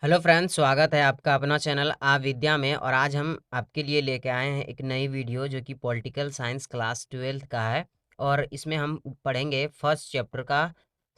Hello friends, स्वागत है आपका अपना चैनल आ विद्या में। और आज हम आपके लिए लेके आए हैं एक नई वीडियो जो कि पॉलिटिकल साइंस क्लास 12th का है। और इसमें हम पढ़ेंगे फर्स्ट चैप्टर का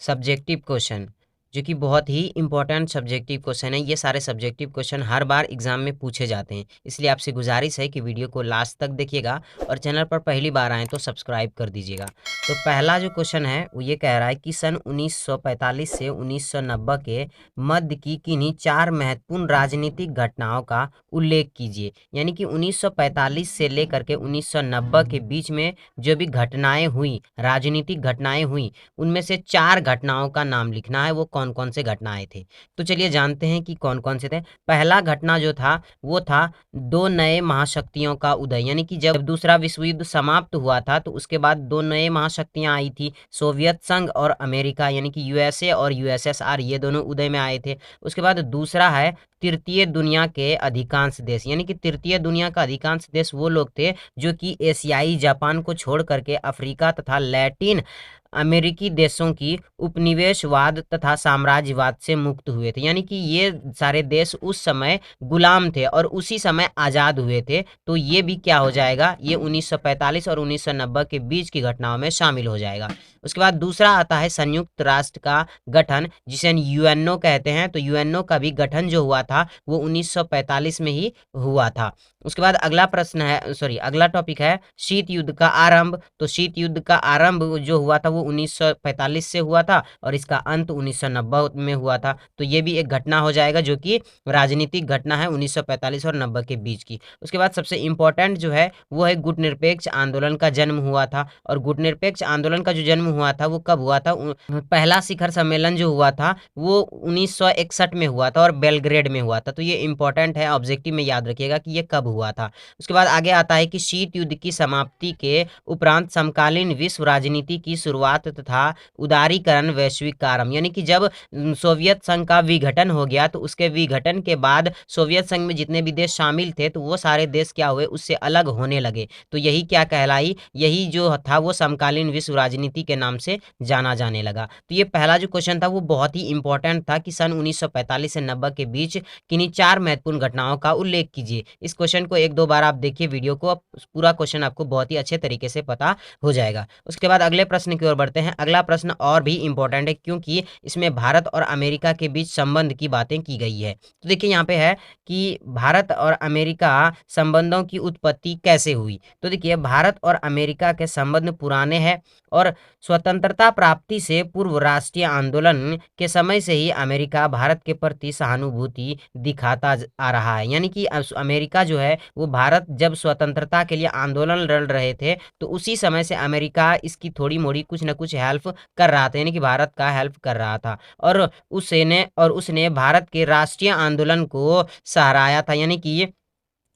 सब्जेक्टिव क्वेश्चन, जो कि बहुत ही इंपॉर्टेंट सब्जेक्टिव क्वेश्चन है। ये सारे सब्जेक्टिव क्वेश्चन हर बार एग्जाम में पूछे जाते हैं, इसलिए आपसे गुजारिश है कि वीडियो को लास्ट तक देखिएगा और चैनल पर पहली बार आए तो सब्सक्राइब कर दीजिएगा। तो पहला जो क्वेश्चन है वो ये कह रहा है कि सन 1945 से 1990 के मध्य की किन्हीं 4 महत्वपूर्ण राजनीतिक घटनाओं का उल्लेख कीजिए। यानी कि 1945 से लेकर के 1990 के बीच में जो भी घटनाएं हुई, राजनीतिक घटनाएं हुई, उनमें से 4 घटनाओं का नाम लिखना है। वो कौन कौन से घटनाएं थे, तो चलिए जानते हैं कि कौन कौन से थे। पहला घटना जो था वो था दो नए महाशक्तियों का उदय। यानी कि जब दूसरा विश्व युद्ध समाप्त हुआ था तो उसके बाद दो नए महाशक्तियां आई थी, सोवियत संघ और अमेरिका, यानी कि यूएसए और यूएसएसआर, ये दोनों उदय में आए थे। उसके बाद दूसरा है तृतीय दुनिया के अधिकांश देश। यानी कि तृतीय दुनिया का अधिकांश देश वो लोग थे जो कि एशियाई जापान को छोड़ करके अफ्रीका तथा लैटिन अमेरिकी देशों की उपनिवेशवाद तथा साम्राज्यवाद से मुक्त हुए थे। यानी कि ये सारे देश उस समय गुलाम थे और उसी समय आज़ाद हुए थे। तो ये भी क्या हो जाएगा, ये 1945 और 1990 के बीच की घटनाओं में शामिल हो जाएगा। उसके बाद दूसरा आता है संयुक्त राष्ट्र का गठन, जिसे यूएनओ कहते हैं। तो यूएनओ का भी गठन जो हुआ था वो 1945 में ही हुआ था। उसके बाद अगला प्रश्न है, सॉरी, अगला टॉपिक है शीत युद्ध का आरंभ। तो शीत युद्ध का आरंभ जो हुआ था वो 1945 से हुआ था और इसका अंत 1990 में हुआ था। तो ये भी एक घटना हो जाएगा जो कि राजनीतिक घटना है 1945 और 90 के बीच की। उसके बाद सबसे इंपॉर्टेंट जो है वो है गुटनिरपेक्ष आंदोलन का जन्म हुआ था। और गुटनिरपेक्ष आंदोलन का जो जन्म हुआ था वो कब हुआ था, पहला शिखर सम्मेलन जो हुआ था वो 1961 में हुआ था और बेलग्रेड में हुआ था। तो ये इंपॉर्टेंट है, ऑब्जेक्टिव में याद रखिएगा कि ये कब हुआ था। उसके बाद आगे आता है कि शीत युद्ध की समाप्ति के उपरांत समकालीन विश्व राजनीति की शुरुआत तथा उदारीकरण वैश्विक आरंभ। यानी कि जब सोवियत संघ का विघटन हो गया तो उसके विघटन के बाद सोवियत संघ में जितने भी देश शामिल थे तो वो सारे देश क्या हुए, उससे अलग होने लगे। तो यही क्या कहलाई, यही जो था वो समकालीन विश्व राजनीति के नाम से जाना जाने लगा। तो ये पहला जो क्वेश्चन था वो बहुत ही इंपॉर्टेंट था कि सन 1945 से 90 के बीच किन्हीं 4 महत्वपूर्ण घटनाओं का उल्लेख कीजिए। इस क्वेश्चन को एक दो बार आप देखिए वीडियो को, पूरा क्वेश्चन आपको बहुत ही अच्छे तरीके से पता हो जाएगा। उसके बाद अगले प्रश्न की ओर बढ़ते हैं। अगला प्रश्न और भी इंपॉर्टेंट है क्योंकि इसमें भारत और अमेरिका के बीच संबंध की बातें की गई है। तो देखिए यहाँ पे है कि भारत और अमेरिका संबंधों की उत्पत्ति कैसे हुई। तो देखिए भारत और अमेरिका के संबंध पुराने हैं और स्वतंत्रता प्राप्ति से पूर्व राष्ट्रीय आंदोलन के समय से ही अमेरिका भारत के प्रति सहानुभूति दिखाता आ रहा है। यानी कि अमेरिका जो है वो भारत जब स्वतंत्रता के लिए आंदोलन लड़ रहे थे तो उसी समय से अमेरिका इसकी थोड़ी मोड़ी कुछ न कुछ हेल्प कर रहा था, यानी कि भारत का हेल्प कर रहा था। और उसने भारत के राष्ट्रीय आंदोलन को सराहाया था, यानी कि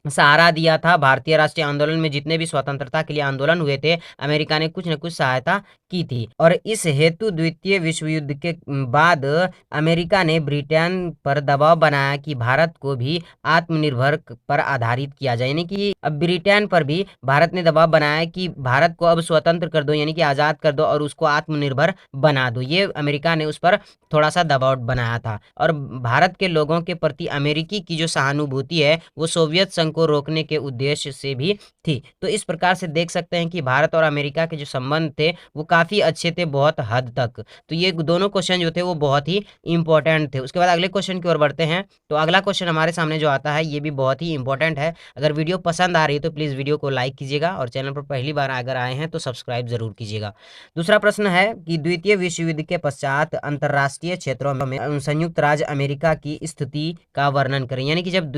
सहारा दिया था। भारतीय राष्ट्रीय आंदोलन में जितने भी स्वतंत्रता के लिए आंदोलन हुए थे अमेरिका ने कुछ न कुछ सहायता की थी। और इस हेतु द्वितीय विश्व युद्ध के बाद अमेरिका ने ब्रिटेन पर दबाव बनाया कि भारत को भी आत्मनिर्भर पर आधारित किया जाए। यानी कि अब ब्रिटेन पर भी भारत ने दबाव बनाया कि भारत को अब स्वतंत्र कर दो, यानी कि आज़ाद कर दो और उसको आत्मनिर्भर बना दो। ये अमेरिका ने उस पर थोड़ा सा दबाव बनाया था। और भारत के लोगों के प्रति अमेरिकी की जो सहानुभूति है वो सोवियत संघ को रोकने के उद्देश्य से भी थी। तो इस प्रकार से देख सकते हैं कि भारत और अमेरिका के जो संबंध थे वो काफी अच्छे थे बहुत हद तक। तो ये दोनों क्वेश्चन जो थे वो बहुत ही इंपॉर्टेंट थे। उसके बाद अगले क्वेश्चन की ओर बढ़ते हैं। तो अगला क्वेश्चन हमारे सामने जो आता है ये भी बहुत ही इंपॉर्टेंट है। अगर वीडियो पसंद आ रही है तो प्लीज वीडियो को लाइक कीजिएगा और चैनल पर पहली बार अगर आए हैं तो सब्सक्राइब जरूर कीजिएगा। दूसरा प्रश्न है कि द्वितीय विश्व युद्ध के पश्चात अंतरराष्ट्रीय क्षेत्रों में संयुक्त राज्य अमेरिका की स्थिति का वर्णन करें। यानी कि जब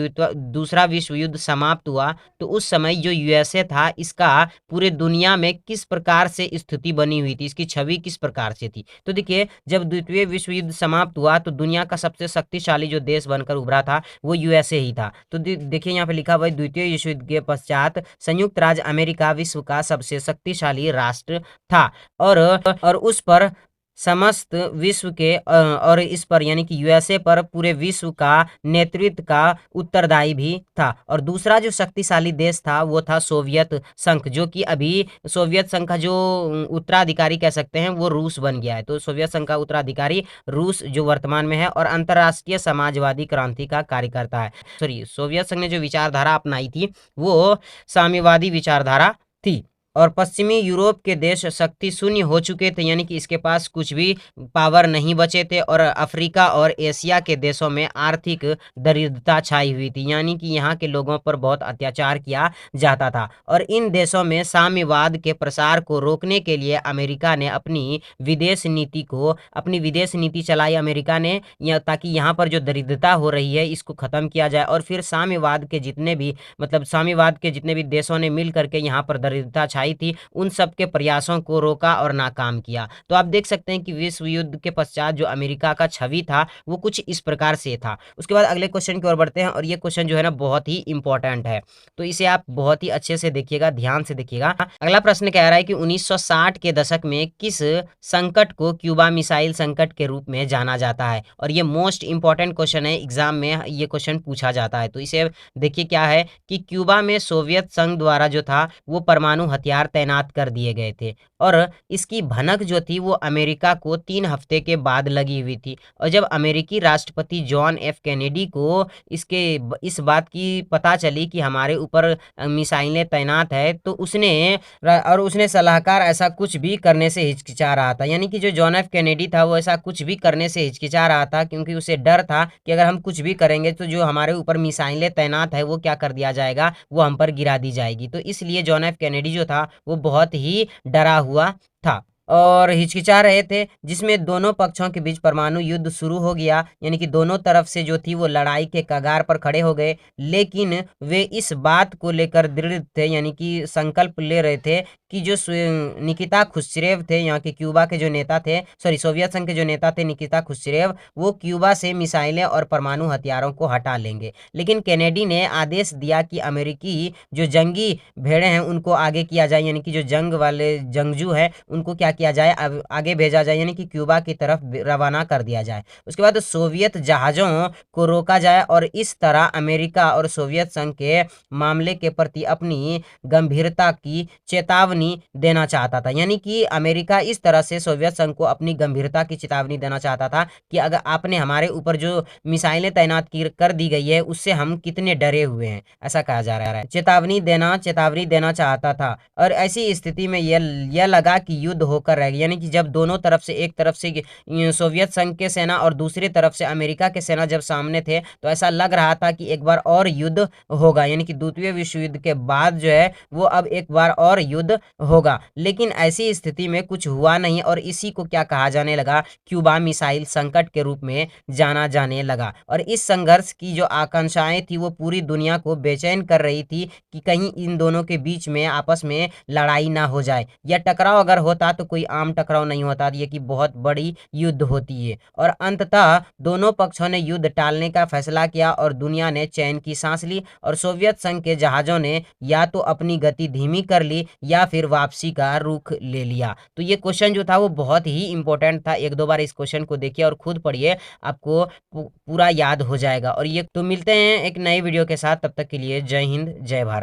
दूसरा विश्व युद्ध समाप्त हुआ तो उस समय जो यूएसए था इसका पूरे दुनिया में किस प्रकार से स्थिति बनी हुई थी, इसकी छवि किस प्रकार से थी। तो देखिए जब द्वितीय विश्व युद्ध समाप्त हुआ तो दुनिया का सबसे शक्तिशाली जो देश बनकर उभरा था वो यूएसए ही था। तो देखिए यहाँ पे लिखा हुआ है द्वितीय विश्व युद्ध के पश्चात संयुक्त राज्य अमेरिका विश्व का सबसे शक्तिशाली राष्ट्र था और उस पर समस्त विश्व के और इस पर यानी कि यूएसए पर पूरे विश्व का नेतृत्व का उत्तरदायी भी था। और दूसरा जो शक्तिशाली देश था वो था सोवियत संघ, जो कि अभी सोवियत संघ का जो उत्तराधिकारी कह सकते हैं वो रूस बन गया है। तो सोवियत संघ का उत्तराधिकारी रूस जो वर्तमान में है और अंतर्राष्ट्रीय समाजवादी क्रांति का कार्यकर्ता है। सॉरी, सोवियत संघ ने जो विचारधारा अपनाई थी वो साम्यवादी विचारधारा थी। और पश्चिमी यूरोप के देश शक्ति शून्य हो चुके थे, यानी कि इसके पास कुछ भी पावर नहीं बचे थे। और अफ्रीका और एशिया के देशों में आर्थिक दरिद्रता छाई हुई थी, यानी कि यहाँ के लोगों पर बहुत अत्याचार किया जाता था। और इन देशों में साम्यवाद के प्रसार को रोकने के लिए अमेरिका ने अपनी विदेश नीति चलाई अमेरिका ने, ताकि यहाँ पर जो दरिद्रता हो रही है इसको खत्म किया जाए। और फिर साम्यवाद के जितने भी देशों ने मिल करके यहाँ पर दरिद्रता छाई थी, उन सब के प्रयासों को रोका और नाकाम किया। तो आप देख सकते हैं कि विश्व युद्ध के पश्चात जो अमेरिका का छवि था वो कुछ इस प्रकार से था। उसके बाद अगले क्वेश्चन की ओर बढ़ते हैं, और ये क्वेश्चन जो है ना बहुत ही इंपॉर्टेंट है, तो इसे आप बहुत ही अच्छे से देखिएगा, ध्यान से देखिएगा। अगला प्रश्न कह रहा है कि 1960 के दशक में किस संकट को क्यूबा मिसाइल संकट के रूप में जाना जाता है। और ये मोस्ट इंपॉर्टेंट क्वेश्चन है, एग्जाम में ये क्वेश्चन पूछा जाता है। तो इसे देखिए क्या है कि क्यूबा में सोवियत संघ द्वारा जो था वो परमाणु हथियार तैनात कर दिए गए थे, और इसकी भनक जो थी वो अमेरिका को 3 हफ्ते के बाद लगी हुई थी। और जब अमेरिकी राष्ट्रपति जॉन एफ कैनेडी को इस बात की पता चली कि हमारे ऊपर मिसाइलें तैनात है, तो उसने सलाहकार ऐसा कुछ भी करने से हिचकिचा रहा था। यानी कि जो जॉन एफ कैनेडी था वो ऐसा कुछ भी करने से हिचकिचा रहा था, क्योंकि उसे डर था कि अगर हम कुछ भी करेंगे तो जो हमारे ऊपर मिसाइलें तैनात है वो क्या कर दिया जाएगा, वो हम पर गिरा दी जाएगी। तो इसलिए जॉन एफ कैनेडी जो था वो बहुत ही डरा हुआ था और हिचकिचा रहे थे, जिसमें दोनों पक्षों के बीच परमाणु युद्ध शुरू हो गया। यानी कि दोनों तरफ से जो थी वो लड़ाई के कगार पर खड़े हो गए, लेकिन वे इस बात को लेकर दृढ़ थे, यानी कि संकल्प ले रहे थे कि जो निकिता खुश्चेव थे, यहाँ के क्यूबा के जो नेता थे, सोवियत संघ के जो नेता थे निकिता खुश्चेव, वो क्यूबा से मिसाइलें और परमाणु हथियारों को हटा लेंगे। लेकिन कैनेडी ने आदेश दिया कि अमेरिकी जो जंगी भेड़े हैं उनको आगे किया जाए, यानी कि जो जंग वाले जंगजू है उनको क्या किया जाए, आगे भेजा जाए, यानी कि क्यूबा की तरफ रवाना कर दिया जाए। उसके बाद सोवियत जहाजों को रोका जाए, और इस तरह अमेरिका और सोवियत संघ के मामले के प्रति अपनी गंभीरता की चेतावनी देना चाहता था। यानी कि अमेरिका इस तरह से सोवियत संघ को अपनी गंभीरता की चेतावनी देना चाहता था कि अगर आपने हमारे ऊपर जो मिसाइलें तैनात कर दी गई है उससे हम कितने डरे हुए हैं, ऐसा कहा जा रहा है। चेतावनी देना चाहता था। और ऐसी स्थिति में यह लगा कि युद्ध होकर रह गया, यानी कि जब दोनों तरफ से, एक तरफ से सोवियत संघ के सेना और दूसरी तरफ से अमेरिका के सेना जब सामने थे, तो ऐसा लग रहा था कि एक बार और युद्ध होगा, यानी कि द्वितीय विश्व युद्ध के बाद जो है वो अब एक बार और युद्ध होगा। लेकिन ऐसी स्थिति में कुछ हुआ नहीं, और इसी को क्या कहा जाने लगा, क्यूबा मिसाइल संकट के रूप में जाना जाने लगा। और इस संघर्ष की जो आकांक्षाएं थी वो पूरी दुनिया को बेचैन कर रही थी कि कहीं इन दोनों के बीच में आपस में लड़ाई ना हो जाए, या टकराव अगर होता तो कोई आम टकराव नहीं होता, ये कि बहुत बड़ी युद्ध होती है। और अंततः दोनों पक्षों ने युद्ध टालने का फैसला किया और दुनिया ने चैन की सांस ली, और सोवियत संघ के जहाजों ने या तो अपनी गति धीमी कर ली या फिर वापसी का रुख ले लिया। तो ये क्वेश्चन जो था वो बहुत ही इंपॉर्टेंट था, एक दो बार इस क्वेश्चन को देखिए और खुद पढ़िए, आपको पूरा याद हो जाएगा। और ये तो मिलते हैं एक नई वीडियो के साथ, तब तक के लिए जय हिंद जय भारत।